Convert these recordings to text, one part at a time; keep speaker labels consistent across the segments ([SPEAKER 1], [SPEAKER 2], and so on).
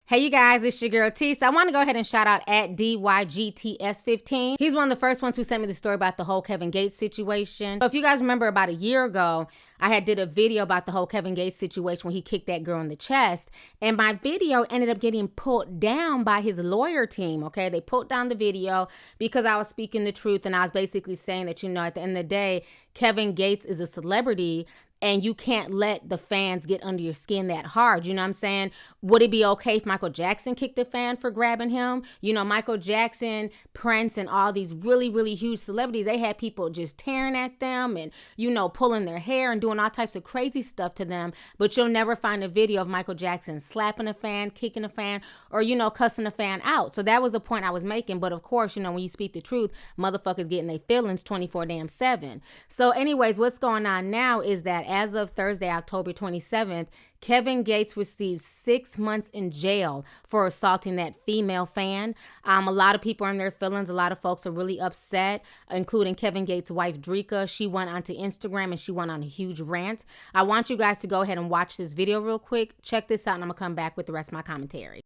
[SPEAKER 1] Hey you guys, it's your girl T. So I want to go ahead and shout out at DYGTS15. He's one of the first ones who sent me the story about the whole Kevin Gates situation. So if you guys remember, about a year ago, I did a video about the whole Kevin Gates situation when he kicked that girl in the chest. And my video ended up getting pulled down by his lawyer team, okay? They pulled down the video because I was speaking the truth, and I was basically saying that, you know, at the end of the day, Kevin Gates is a celebrity, and you can't let the fans get under your skin that hard. You know what I'm saying? Would it be okay if Michael Jackson kicked the fan for grabbing him? You know, Michael Jackson, Prince, and all these really, really huge celebrities, they had people just tearing at them and, you know, pulling their hair and doing all types of crazy stuff to them. But you'll never find a video of Michael Jackson slapping a fan, kicking a fan, or, you know, cussing a fan out. So that was the point I was making. But of course, you know, when you speak the truth, motherfuckers getting their feelings 24/7. So anyways, what's going on now is that as of Thursday, October 27th, Kevin Gates received 6 months in jail for assaulting that female fan. A lot of people are in their feelings. A lot of folks are really upset, including Kevin Gates' wife, Dreka. She went onto Instagram and she went on a huge rant. I want you guys to go ahead and watch this video real quick. Check this out, and I'm going to come back with the rest of my commentary.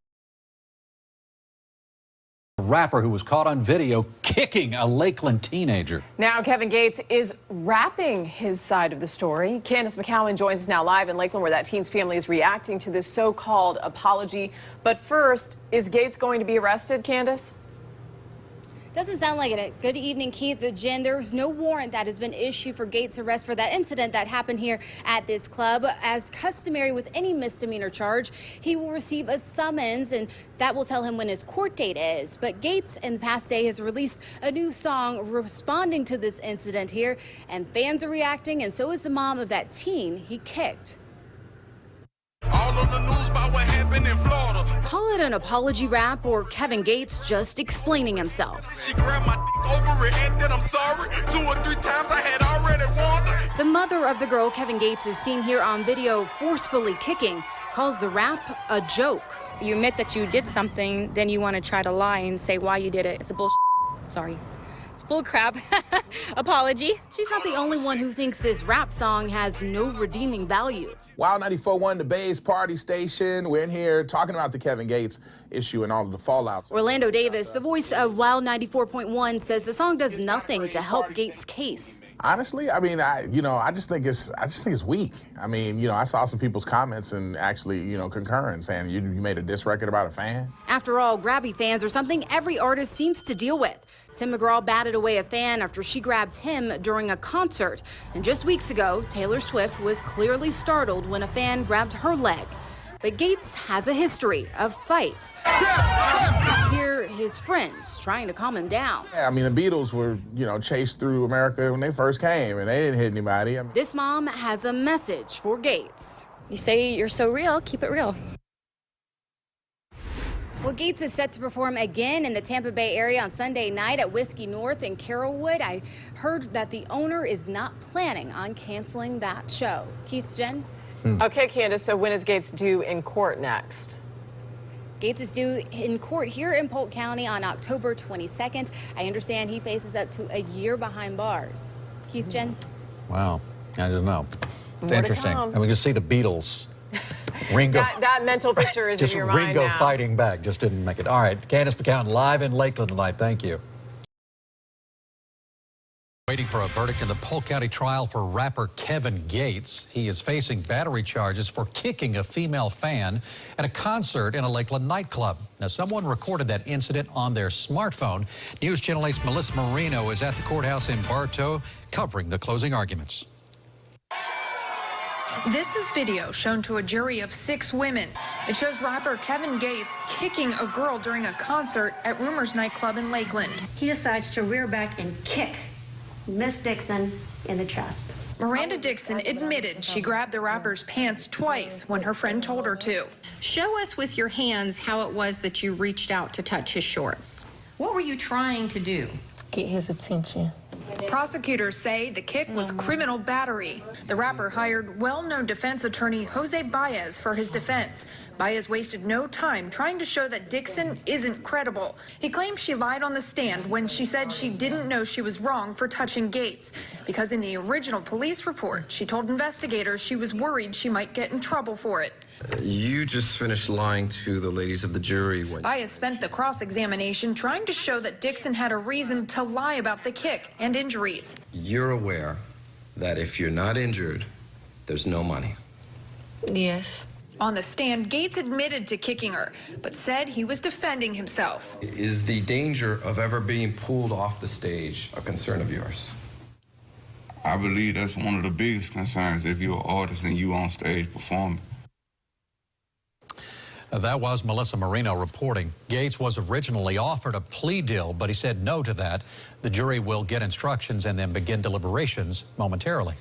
[SPEAKER 2] Rapper who was caught on video kicking a Lakeland teenager.
[SPEAKER 3] Now Kevin Gates is rapping his side of the story. Candace McCowan joins us now live in Lakeland, where that teen's family is reacting to this so-called apology. But first, is Gates going to be arrested, Candace?
[SPEAKER 4] Doesn't sound like it. Good evening, Keith. Jen, there's no warrant that has been issued for Gates' arrest for that incident that happened here at this club. As customary with any misdemeanor charge, he will receive a summons, and that will tell him when his court date is. But Gates, in the past day, has released a new song responding to this incident here, and fans are reacting, and so is the mom of that teen he kicked.
[SPEAKER 5] All on the news about what happened in Florida.
[SPEAKER 4] Call it an apology rap or Kevin Gates just explaining himself.
[SPEAKER 5] She grabbed my dick over it and then I'm sorry. 2 or 3 times I had already warned her.
[SPEAKER 4] The mother of the girl Kevin Gates is seen here on video forcefully kicking calls the rap a joke.
[SPEAKER 6] You admit that you did something, then you want to try to lie and say why you did it. It's a bullshit. Sorry. It's bull crap. Apology.
[SPEAKER 4] She's not the only one who thinks this rap song has no redeeming value.
[SPEAKER 7] Wild 94.1, the Bay's party station. We're in here talking about the Kevin Gates issue and all of the fallout.
[SPEAKER 4] Orlando Davis, the voice of Wild 94.1, says the song does nothing to help Gates' case.
[SPEAKER 7] Honestly, I mean, I just think it's weak. I mean, you know, I saw some people's comments and actually, you know, concurring, saying you made a diss record about a fan.
[SPEAKER 4] After all, grabby fans are something every artist seems to deal with. Tim McGraw batted away a fan after she grabbed him during a concert. And just weeks ago, Taylor Swift was clearly startled when a fan grabbed her leg. But Gates has a history of fights. Hear his friends trying to calm him down.
[SPEAKER 7] Yeah, I mean, the Beatles were, you know, chased through America when they first came, and they didn't hit anybody. I mean,
[SPEAKER 4] this mom has a message for Gates.
[SPEAKER 6] You say you're so real, keep it real.
[SPEAKER 4] Well, Gates is set to perform again in the Tampa Bay area on Sunday night at Whiskey North in Carrollwood. I heard that the owner is not planning on canceling that show. Keith, Jen?
[SPEAKER 3] Okay, Candace, so when is Gates due in court next?
[SPEAKER 4] Gates is due in court here in Polk County on October 22nd. I understand he faces up to a year behind bars. Keith, Jen?
[SPEAKER 2] Wow, I don't know. It's
[SPEAKER 3] More to
[SPEAKER 2] interesting.
[SPEAKER 3] come.
[SPEAKER 2] And we can see the Beatles. Ringo.
[SPEAKER 3] That mental picture is
[SPEAKER 2] just
[SPEAKER 3] in your mind
[SPEAKER 2] Ringo
[SPEAKER 3] now.
[SPEAKER 2] fighting back. Just didn't make it. All right, Candace McCowan live in Lakeland tonight. Thank you. Waiting for a verdict in the Polk County trial for rapper Kevin Gates. He is facing battery charges for kicking a female fan at a concert in a Lakeland nightclub. Now, someone recorded that incident on their smartphone. News Channel 8's Melissa Marino is at the courthouse in Bartow covering the closing arguments.
[SPEAKER 8] This is video shown to a jury of 6 women. It shows rapper Kevin Gates kicking a girl during a concert at Rumors nightclub in Lakeland.
[SPEAKER 9] He decides to rear back and kick Miss Dixon in the chest.
[SPEAKER 8] Miranda Dixon admitted she grabbed the rapper's pants twice when her friend told her to.
[SPEAKER 10] Show us with your hands how it was that you reached out to touch his shorts. What were you trying to do?
[SPEAKER 9] Get his attention.
[SPEAKER 8] Prosecutors say the kick was criminal battery. The rapper hired well-known defense attorney Jose Baez for his defense. Baez wasted no time trying to show that Dixon isn't credible. He claims she lied on the stand when she said she didn't know she was wrong for touching Gates, because in the original police report, she told investigators she was worried she might get in trouble for it.
[SPEAKER 11] You just finished lying to the ladies of the jury when...
[SPEAKER 8] Baez spent the cross-examination trying to show that Dixon had a reason to lie about the kick and injuries.
[SPEAKER 11] You're aware that if you're not injured, there's no money.
[SPEAKER 9] Yes.
[SPEAKER 8] On the stand, Gates admitted to kicking her, but said he was defending himself.
[SPEAKER 11] Is the danger of ever being pulled off the stage a concern of yours?
[SPEAKER 12] I believe that's one of the biggest concerns if you're an artist and you on stage performing.
[SPEAKER 2] That was Melissa Marino reporting. Gates was originally offered a plea deal, but he said no to that. The jury will get instructions and then begin deliberations momentarily.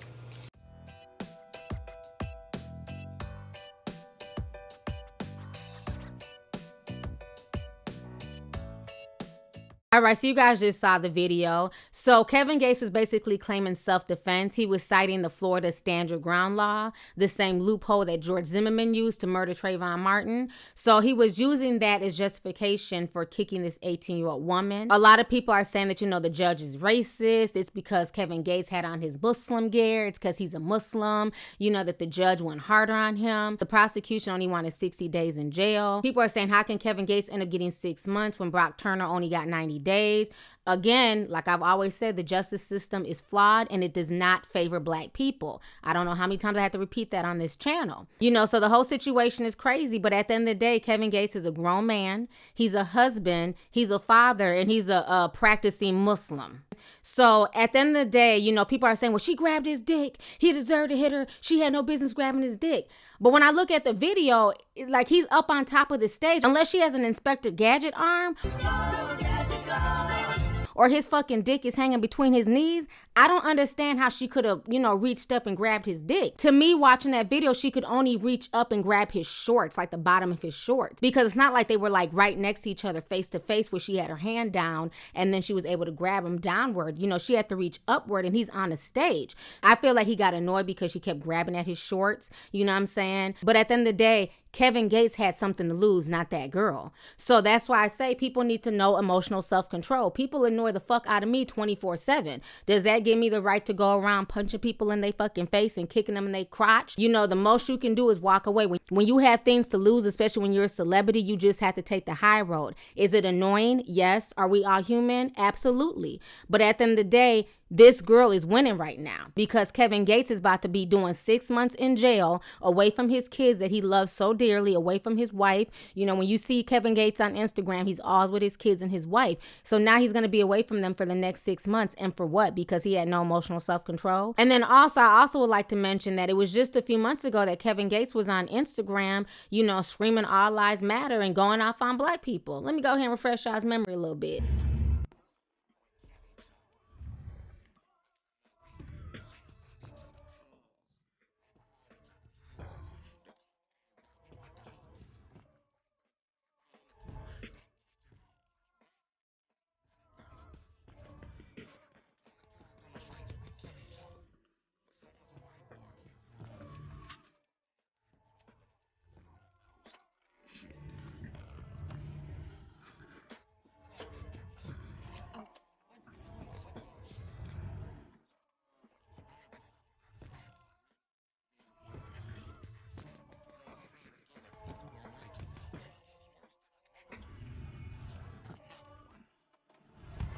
[SPEAKER 1] All right, so you guys just saw the video. So Kevin Gates was basically claiming self-defense. He was citing the Florida Stand Your Ground law, the same loophole that George Zimmerman used to murder Trayvon Martin. So he was using that as justification for kicking this 18-year-old woman. A lot of people are saying that, you know, the judge is racist. It's because Kevin Gates had on his Muslim gear. It's because he's a Muslim, you know, that the judge went harder on him. The prosecution only wanted 60 days in jail. People are saying, how can Kevin Gates end up getting 6 months when Brock Turner only got 90 days? Again, like I've always said, the justice system is flawed and it does not favor black people. I don't know how many times I have to repeat that on this channel. You know, so the whole situation is crazy, but at the end of the day, Kevin Gates is a grown man. He's a husband, he's a father, and he's a practicing Muslim. So at the end of the day, you know, people are saying, well, she grabbed his dick. He deserved to hit her. She had no business grabbing his dick. But when I look at the video, like he's up on top of the stage, unless she has an Inspector Gadget arm, or his fucking dick is hanging between his knees, I don't understand how she could have, you know, reached up and grabbed his dick. To me, watching that video, she could only reach up and grab his shorts, like the bottom of his shorts. Because it's not like they were like right next to each other face to face where she had her hand down and then she was able to grab him downward. You know, she had to reach upward and he's on the stage. I feel like he got annoyed because she kept grabbing at his shorts, you know what I'm saying? But at the end of the day, Kevin Gates had something to lose, not that girl. So that's why I say people need to know emotional self-control. People annoy the fuck out of me 24/7. Does that give me the right to go around punching people in their fucking face and kicking them in their crotch? You know, the most you can do is walk away. When you have things to lose, especially when you're a celebrity, you just have to take the high road. Is it annoying? Yes. Are we all human? Absolutely. But at the end of the day, this girl is winning right now because Kevin Gates is about to be doing 6 months in jail away from his kids that he loves so dearly, away from his wife. You know, when you see Kevin Gates on Instagram, he's always with his kids and his wife. So now he's going to be away from them for the next 6 months. And for what? Because he had no emotional self-control. And then I also would like to mention that it was just a few months ago that Kevin Gates was on Instagram, you know, screaming all lives matter and going off on black people. Let me go ahead and refresh y'all's memory a little bit.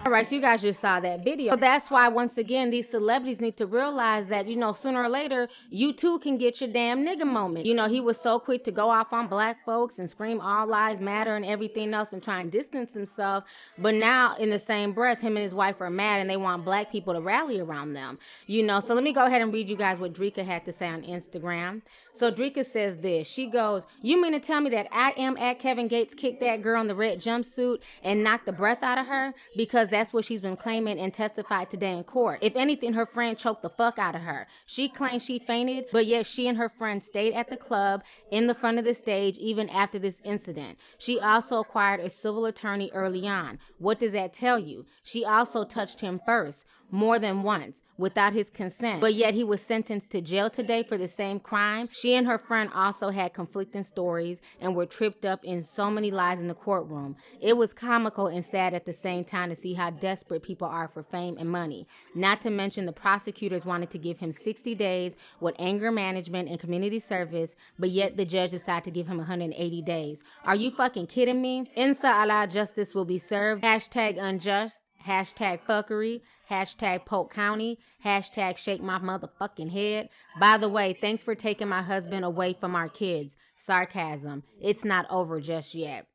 [SPEAKER 1] All right, so you guys just saw that video. So that's why, once again, these celebrities need to realize that, you know, sooner or later, you too can get your damn nigga moment. You know, he was so quick to go off on black folks and scream all lives matter and everything else and try and distance himself. But now, in the same breath, him and his wife are mad and they want black people to rally around them. You know, so let me go ahead and read you guys what Dreka had to say on Instagram. So Dreka says this. She goes, "You mean to tell me that I am at Kevin Gates kicked that girl in the red jumpsuit and knocked the breath out of her? Because that's what she's been claiming and testified today in court. If anything, her friend choked the fuck out of her. She claims she fainted, but yet she and her friend stayed at the club in the front of the stage even after this incident. She also acquired a civil attorney early on. What does that tell you? She also touched him first, more than once. without his consent, but yet he was sentenced to jail today for the same crime. She and her friend also had conflicting stories and were tripped up in so many lies in the courtroom. It was comical and sad at the same time to see how desperate people are for fame and money. Not to mention the prosecutors wanted to give him 60 days with anger management and community service, but yet the judge decided to give him 180 days. Are you fucking kidding me? Inshallah, justice will be served. Hashtag unjust. Hashtag fuckery. Hashtag Polk County. Hashtag shake my motherfucking head. By the way, thanks for taking my husband away from our kids. Sarcasm. It's not over just yet.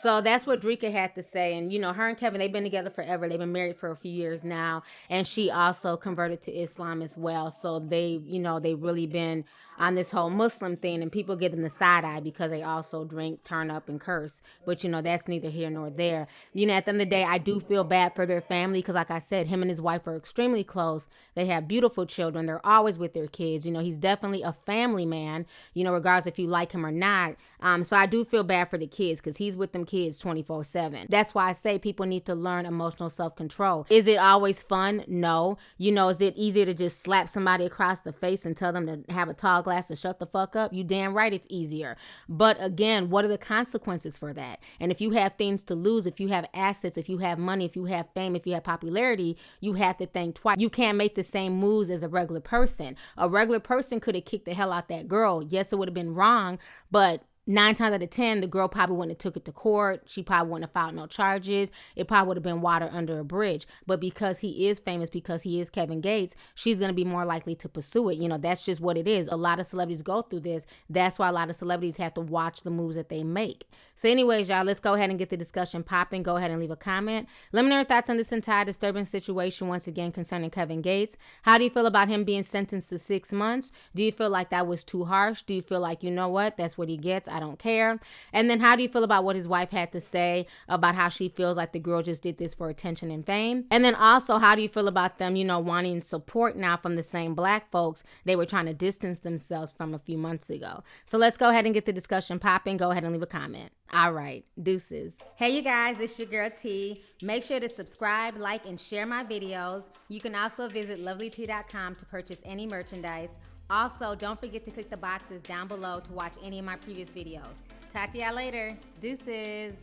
[SPEAKER 1] So that's what Dreka had to say. And, you know, her and Kevin, they've been together forever. They've been married for a few years now. And she also converted to Islam as well. So they, you know, they've really been on this whole Muslim thing. And people give them the side eye because they also drink, turn up, and curse. But, you know, that's neither here nor there. You know, at the end of the day, I do feel bad for their family because, like I said, him and his wife are extremely close. They have beautiful children. They're always with their kids. You know, he's definitely a family man, you know, regardless if you like him or not. So I do feel bad for the kids because he's with them kids 24/7. That's why I say people need to learn emotional self-control. Is it always fun? No. You know, is it easier to just slap somebody across the face and tell them to have a tall glass to shut the fuck up? You damn right it's easier. But again, what are the consequences for that? And if you have things to lose, if you have assets, if you have money, if you have fame, if you have popularity, you have to think twice. You can't make the same moves as a regular person. A regular person could have kicked the hell out that girl. Yes, it would have been wrong, but 9 times out of 10, the girl probably wouldn't have took it to court. She probably wouldn't have filed no charges. It probably would have been water under a bridge. But because he is famous, because he is Kevin Gates, she's going to be more likely to pursue it. You know, that's just what it is. A lot of celebrities go through this. That's why a lot of celebrities have to watch the moves that they make. So anyways, y'all, let's go ahead and get the discussion popping. Go ahead and leave a comment. Let me know your thoughts on this entire disturbing situation once again concerning Kevin Gates. How do you feel about him being sentenced to 6 months? Do you feel like that was too harsh? Do you feel like, you know what, that's what he gets? I don't care. And then how do you feel about what his wife had to say about how she feels like the girl just did this for attention and fame? And then also, how do you feel about them, you know, wanting support now from the same black folks they were trying to distance themselves from a few months ago? So let's go ahead and get the discussion popping. Go ahead and leave a comment. All right, deuces. Hey, you guys, it's your girl T. Make sure to subscribe, like, and share my videos. You can also visit Lovelyti.com to purchase any merchandise. Also, don't forget to click the boxes down below to watch any of my previous videos. Talk to y'all later. Deuces.